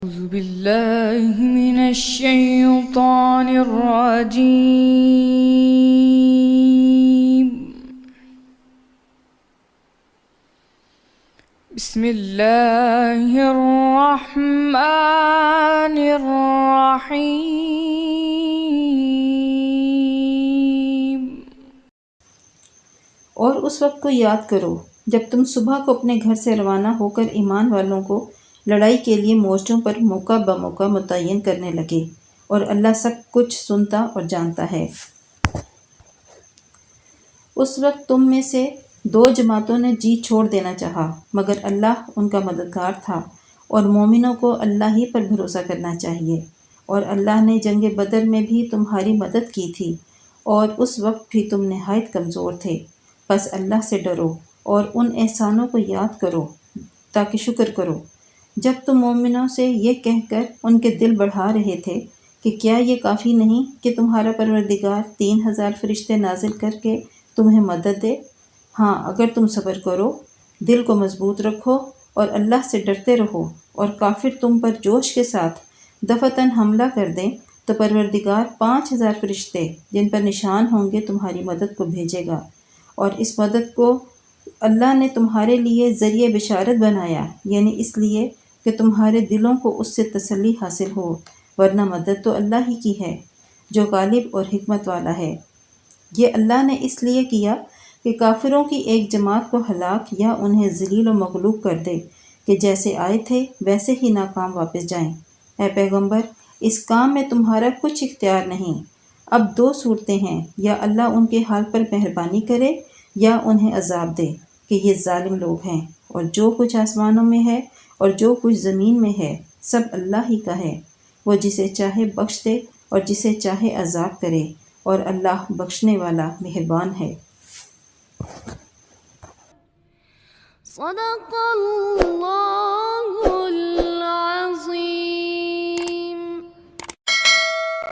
أعوذ بالله من الشيطان الرجيم. بسم الله الرحمن الرحيم. اور اس وقت کو یاد کرو جب تم صبح کو اپنے گھر سے روانہ ہو کر ایمان والوں کو لڑائی کے لیے مورچوں پر موقع بموقع متعین کرنے لگے، اور اللہ سب کچھ سنتا اور جانتا ہے۔ اس وقت تم میں سے دو جماعتوں نے جی چھوڑ دینا چاہا، مگر اللہ ان کا مددگار تھا، اور مومنوں کو اللہ ہی پر بھروسہ کرنا چاہیے۔ اور اللہ نے جنگ بدر میں بھی تمہاری مدد کی تھی، اور اس وقت بھی تم نہایت کمزور تھے۔ بس اللہ سے ڈرو اور ان احسانوں کو یاد کرو تاکہ شکر کرو، جب تم مومنوں سے یہ کہہ کر ان کے دل بڑھا رہے تھے کہ کیا یہ کافی نہیں کہ تمہارا پروردگار 3000 فرشتے نازل کر کے تمہیں مدد دے؟ ہاں، اگر تم صبر کرو، دل کو مضبوط رکھو اور اللہ سے ڈرتے رہو، اور کافر تم پر جوش کے ساتھ دفعتاً حملہ کر دیں تو پروردگار 5000 فرشتے جن پر نشان ہوں گے تمہاری مدد کو بھیجے گا، اور اس مدد کو اللہ نے تمہارے لیے ذریعہ بشارت بنایا، یعنی اس لیے کہ تمہارے دلوں کو اس سے تسلی حاصل ہو، ورنہ مدد تو اللہ ہی کی ہے جو غالب اور حکمت والا ہے۔ یہ اللہ نے اس لیے کیا کہ کافروں کی ایک جماعت کو ہلاک یا انہیں ذلیل و مغلوب کر دے کہ جیسے آئے تھے ویسے ہی ناکام واپس جائیں۔ اے پیغمبر، اس کام میں تمہارا کچھ اختیار نہیں۔ اب دو صورتیں ہیں، یا اللہ ان کے حال پر مہربانی کرے یا انہیں عذاب دے کہ یہ ظالم لوگ ہیں، اور جو کچھ آسمانوں میں ہے اور جو کچھ زمین میں ہے سب اللہ ہی کا ہے۔ وہ جسے چاہے بخش دے اور جسے چاہے عذاب کرے، اور اللہ بخشنے والا مہربان ہے۔ صدق اللہ